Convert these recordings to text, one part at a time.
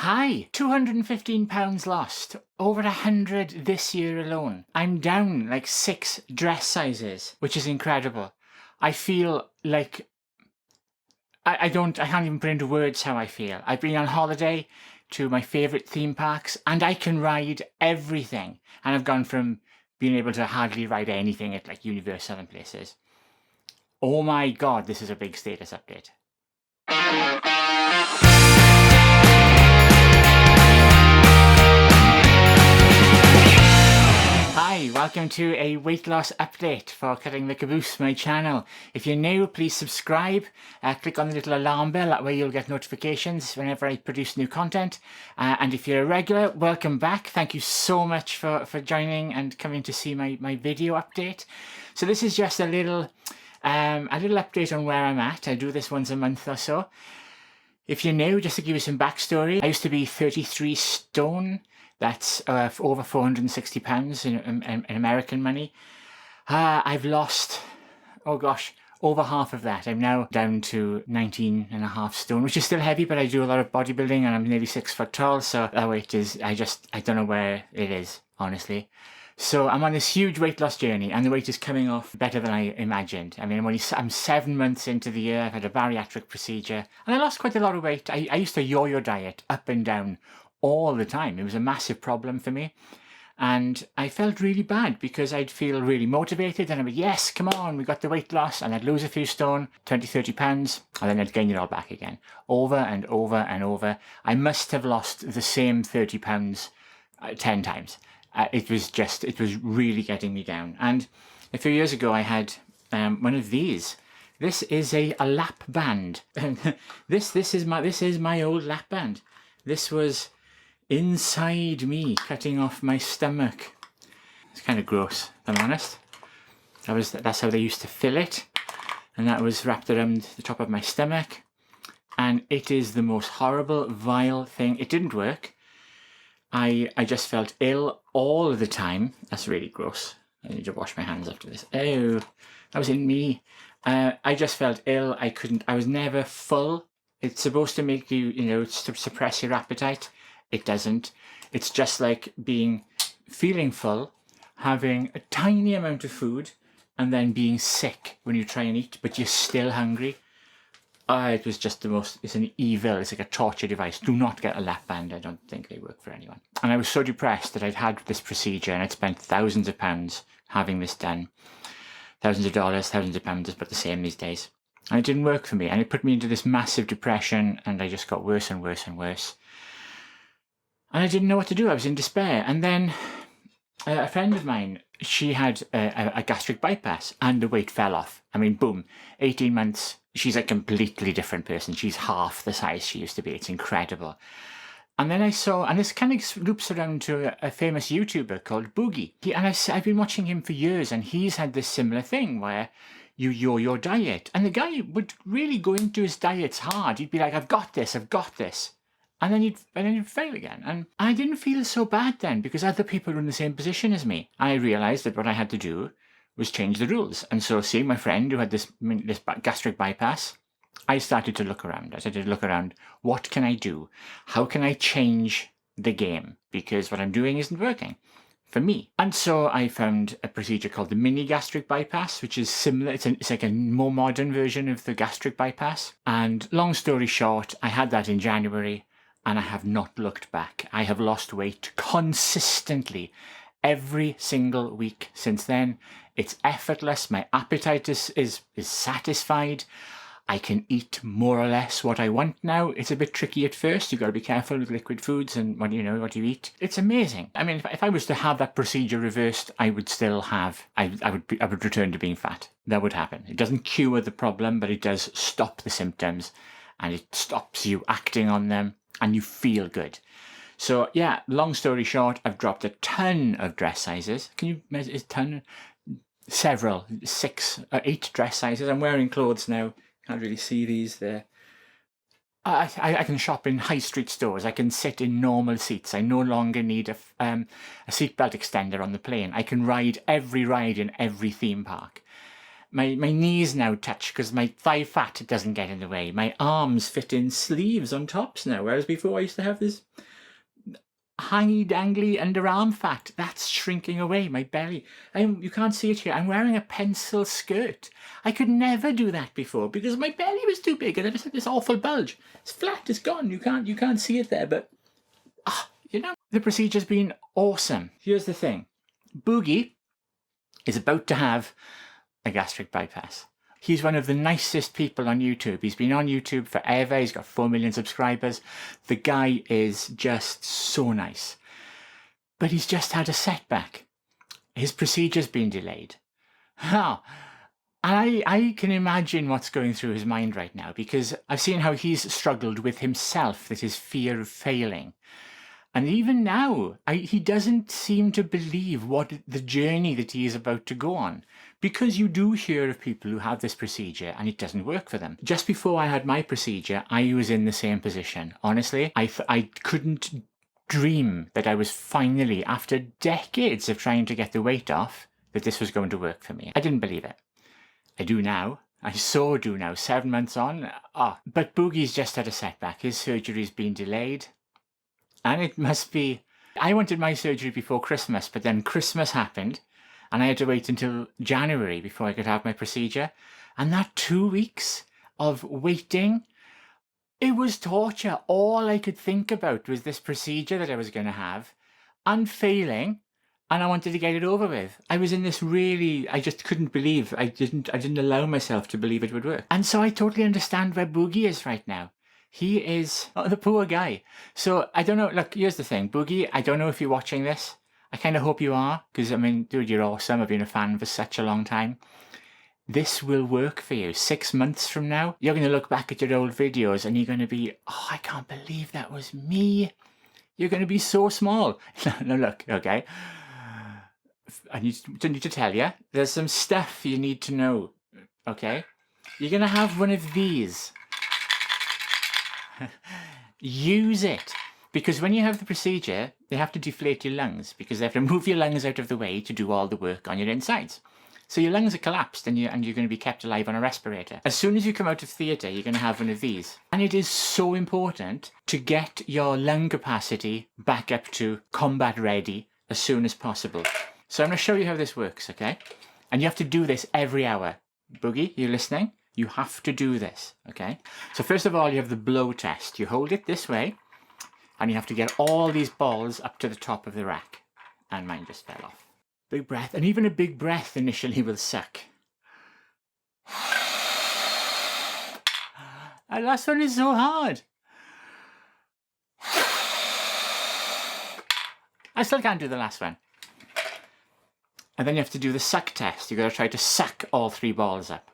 Hi, £215 lost, over 100 this year alone. I'm down like 6 dress sizes, which is incredible. I feel like I can't even put into words how I feel. I've been on holiday to my favourite theme parks and I can ride everything. And I've gone from being able to hardly ride anything at like Universal and places. Oh my God, this is a big status update. Hi, welcome to a weight loss update for Cutting the Caboose, my channel. If you're new, please subscribe, click on the little alarm bell, that way you'll get notifications whenever I produce new content. And if you're a regular, welcome back. Thank you so much for joining and coming to see my video update. So this is just a little update on where I'm at. I do this once a month or so. If you're new, just to give you some backstory, I used to be 33 stone. That's over £460 in American money. I've lost, oh gosh, over half of that. I'm now down to 19.5 stone, which is still heavy, but I do a lot of bodybuilding and I'm nearly 6 foot tall. So that weight is, I don't know where it is, honestly. So I'm on this huge weight loss journey and the weight is coming off better than I imagined. I mean, I'm 7 months into the year. I've had a bariatric procedure and I lost quite a lot of weight. I used to yo-yo diet up and down all the time. It was a massive problem for me. And I felt really bad because I'd feel really motivated and I'd be, yes, come on, we got the weight loss, and I'd lose a few stone, 20, 30 pounds, and then I'd gain it all back again. Over and over and over. I must have lost the same 30 pounds 10 times. It was really getting me down. And a few years ago I had one of these. This is a lap band. this is my old lap band. This was inside me, cutting off my stomach. It's kind of gross, if I'm honest. That's how they used to fill it, and that was wrapped around the top of my stomach, and it is the most horrible, vile thing. It didn't work. I just felt ill all the time. That's really gross. I need to wash my hands after this. Oh, that was in me. I just felt ill. I was never full. It's supposed to make you, to suppress your appetite. It doesn't. It's just like feeling full, having a tiny amount of food, and then being sick when you try and eat, but you're still hungry. It was just it's an evil, it's like a torture device. Do not get a lap band. I don't think they work for anyone. And I was so depressed that I'd had this procedure and I'd spent thousands of pounds having this done. Thousands of dollars, thousands of pounds, but the same these days. And it didn't work for me. And it put me into this massive depression and I just got worse and worse and worse. And I didn't know what to do. I was in despair. And then a friend of mine, she had a gastric bypass and the weight fell off. I mean, boom, 18 months. She's a completely different person. She's half the size she used to be. It's incredible. And then I saw, and this kind of loops around to a famous YouTuber called Boogie. I've been watching him for years and he's had this similar thing where you yo-yo diet. And the guy would really go into his diets hard. He'd be like, I've got this. And then you'd fail again. And I didn't feel so bad then because other people were in the same position as me. I realised that what I had to do was change the rules. And so seeing my friend who had this gastric bypass, I started to look around. What can I do? How can I change the game? Because what I'm doing isn't working for me. And so I found a procedure called the mini gastric bypass, which is similar. It's like a more modern version of the gastric bypass. And long story short, I had that in January. And I have not looked back. I have lost weight consistently every single week since then. It's effortless. My appetite is satisfied. I can eat more or less what I want now. It's a bit tricky at first. You've got to be careful with liquid foods and what you eat. It's amazing. I mean, if I was to have that procedure reversed, I would still have, I would return to being fat. That would happen. It doesn't cure the problem, but it does stop the symptoms and it stops you acting on them. And you feel good. So yeah, long story short, I've dropped a ton of dress sizes. Can you measure a ton? Several, 6 or 8 dress sizes. I'm wearing clothes now. Can't really see these there. I can shop in high street stores. I can sit in normal seats. I no longer need a seatbelt extender on the plane. I can ride every ride in every theme park. My knees now touch because my thigh fat doesn't get in the way. My arms fit in sleeves on tops now, whereas before I used to have this hangy dangly underarm fat. That's shrinking away. My belly. You can't see it here. I'm wearing a pencil skirt. I could never do that before because my belly was too big and I just had this awful bulge. It's flat. It's gone. You can't see it there, but you know, the procedure's been awesome. Here's the thing. Boogie is about to have a gastric bypass. He's one of the nicest people on YouTube. He's been on YouTube forever. He's got 4 million subscribers. The guy is just so nice. But he's just had a setback. His procedure's been delayed. How? And I can imagine what's going through his mind right now because I've seen how he's struggled with himself, that his fear of failing. And even now, he doesn't seem to believe what the journey that he is about to go on. Because you do hear of people who have this procedure and it doesn't work for them. Just before I had my procedure, I was in the same position. Honestly, I couldn't dream that I was finally, after decades of trying to get the weight off, that this was going to work for me. I didn't believe it. I do now. I so do now, 7 months on. But Boogie's just had a setback. His surgery's been delayed. And it must be... I wanted my surgery before Christmas, but then Christmas happened. And I had to wait until January before I could have my procedure. And that 2 weeks of waiting, it was torture. All I could think about was this procedure that I was going to have and failing. And I wanted to get it over with. I was in this really, I just couldn't believe. I didn't allow myself to believe it would work. And so I totally understand where Boogie is right now. He is the poor guy. So I don't know. Look, here's the thing. Boogie, I don't know if you're watching this. I kind of hope you are, because, I mean, dude, you're awesome. I've been a fan for such a long time. This will work for you. 6 months from now, you're going to look back at your old videos and you're going to be, oh, I can't believe that was me. You're going to be so small. No, look, okay. I need to tell you, there's some stuff you need to know, okay? You're going to have one of these. Use it. Because when you have the procedure, they have to deflate your lungs because they have to move your lungs out of the way to do all the work on your insides. So your lungs are collapsed and you're going to be kept alive on a respirator. As soon as you come out of theatre, you're going to have one of these. And it is so important to get your lung capacity back up to combat ready as soon as possible. So I'm going to show you how this works, okay? And you have to do this every hour. Boogie, you listening? You have to do this, okay? So first of all, you have the blow test. You hold it this way. And you have to get all these balls up to the top of the rack. And mine just fell off. Big breath. And even a big breath initially will suck. And the last one is so hard. I still can't do the last one. And then you have to do the suck test. You've got to try to suck all 3 balls up.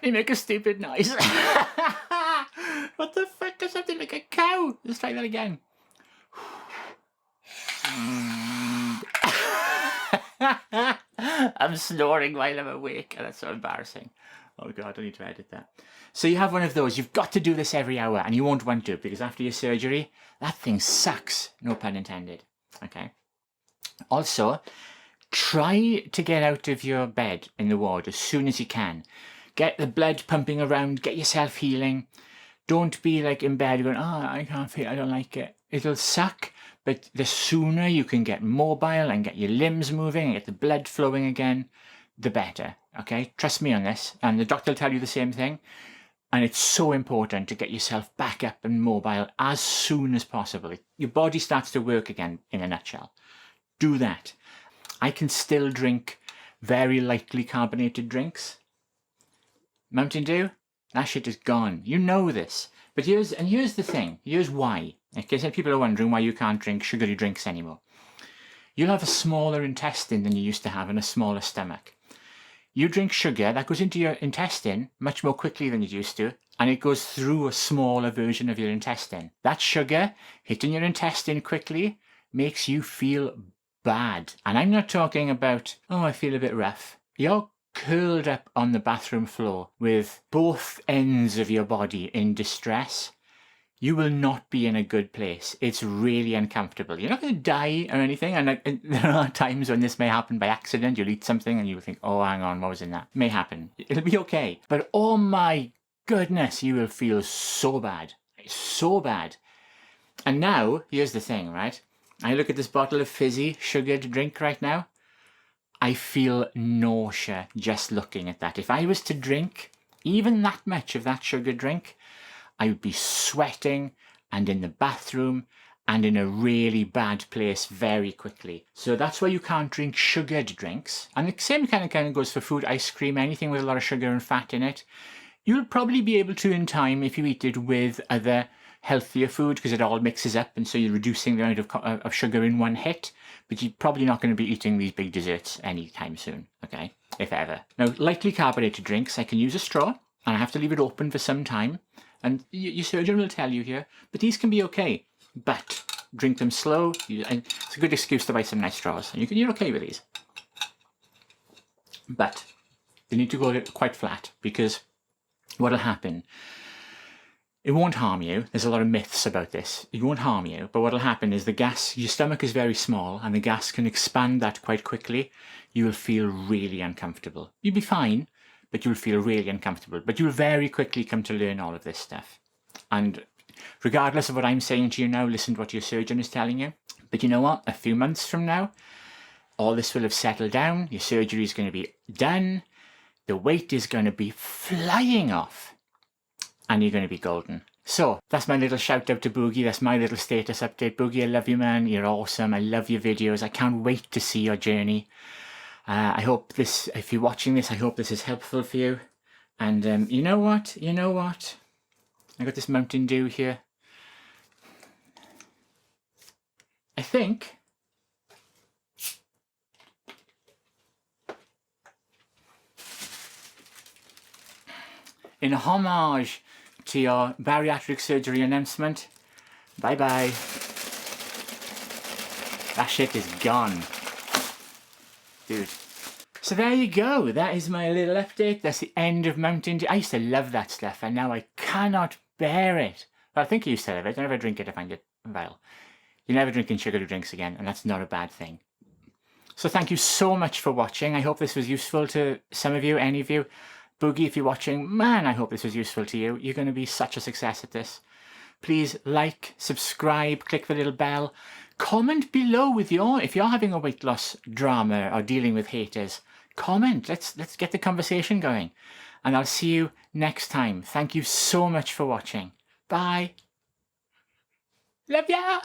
They make a stupid noise. What the fuck does something like a cow? Let's try that again. I'm snoring while I'm awake and that's so embarrassing. Oh God, I need to edit that. So you have one of those. You've got to do this every hour and you won't want to because after your surgery, that thing sucks. No pun intended. Okay. Also, try to get out of your bed in the ward as soon as you can. Get the blood pumping around, get yourself healing. Don't be like in bed going, I can't feel, I don't like it. It'll suck, but the sooner you can get mobile and get your limbs moving and get the blood flowing again, the better, okay? Trust me on this, and the doctor will tell you the same thing. And it's so important to get yourself back up and mobile as soon as possible. Your body starts to work again, in a nutshell. Do that. I can still drink very lightly carbonated drinks. Mountain Dew, that shit is gone. You know this. But here's the thing. Here's why. Okay, so people are wondering why you can't drink sugary drinks anymore. You'll have a smaller intestine than you used to have and a smaller stomach. You drink sugar, that goes into your intestine much more quickly than it used to, and it goes through a smaller version of your intestine. That sugar hitting your intestine quickly makes you feel bad. And I'm not talking about, oh, I feel a bit rough. You're curled up on the bathroom floor with both ends of your body in distress. you will not be in a good place. It's really uncomfortable. You're not going to die or anything. And there are times when this may happen by accident. You'll eat something and you'll think, oh, hang on, what was in that? May happen. It'll be okay. But oh my goodness, you will feel so bad. So bad. And now, here's the thing, right? I look at this bottle of fizzy, sugared drink right now. I feel nausea just looking at that. If I was to drink even that much of that sugar drink, I would be sweating and in the bathroom and in a really bad place very quickly. So that's why you can't drink sugared drinks. And the same kind of goes for food, ice cream, anything with a lot of sugar and fat in it. You'll probably be able to in time if you eat it with other healthier food, because it all mixes up, and so you're reducing the amount of sugar in one hit, but you're probably not going to be eating these big desserts anytime soon, okay, if ever. Now, lightly carbonated drinks, I can use a straw, and I have to leave it open for some time, and your surgeon will tell you here, but these can be okay, but drink them slow, and it's a good excuse to buy some nice straws, and you're okay with these. But they need to go quite flat, because what'll happen, it won't harm you. There's a lot of myths about this. It won't harm you, but what'll happen is the gas, your stomach is very small and the gas can expand that quite quickly. You will feel really uncomfortable. You'll be fine, but you'll feel really uncomfortable. But you'll very quickly come to learn all of this stuff. And regardless of what I'm saying to you now, listen to what your surgeon is telling you. But you know what? A few months from now, all this will have settled down. Your surgery is going to be done. The weight is going to be flying off. And you're going to be golden. So, that's my little shout out to Boogie. That's my little status update. Boogie, I love you, man. You're awesome. I love your videos. I can't wait to see your journey. I hope this, if you're watching this, I hope this is helpful for you. And you know what? You know what? I got this Mountain Dew here. I think in homage to your bariatric surgery announcement, bye-bye. That shit is gone. Dude. So there you go. That is my little update. That's the end of Mountain Dew. I used to love that stuff, and now I cannot bear it. Well, I think I used to love it. I never drink it. I find it vile. You're never drinking sugary drinks again, and that's not a bad thing. So thank you so much for watching. I hope this was useful to some of you, any of you. Boogie, if you're watching, man, I hope this was useful to you. You're going to be such a success at this. Please like, subscribe, click the little bell. Comment below with if you're having a weight loss drama or dealing with haters. Comment. Let's get the conversation going. And I'll see you next time. Thank you so much for watching. Bye. Love ya.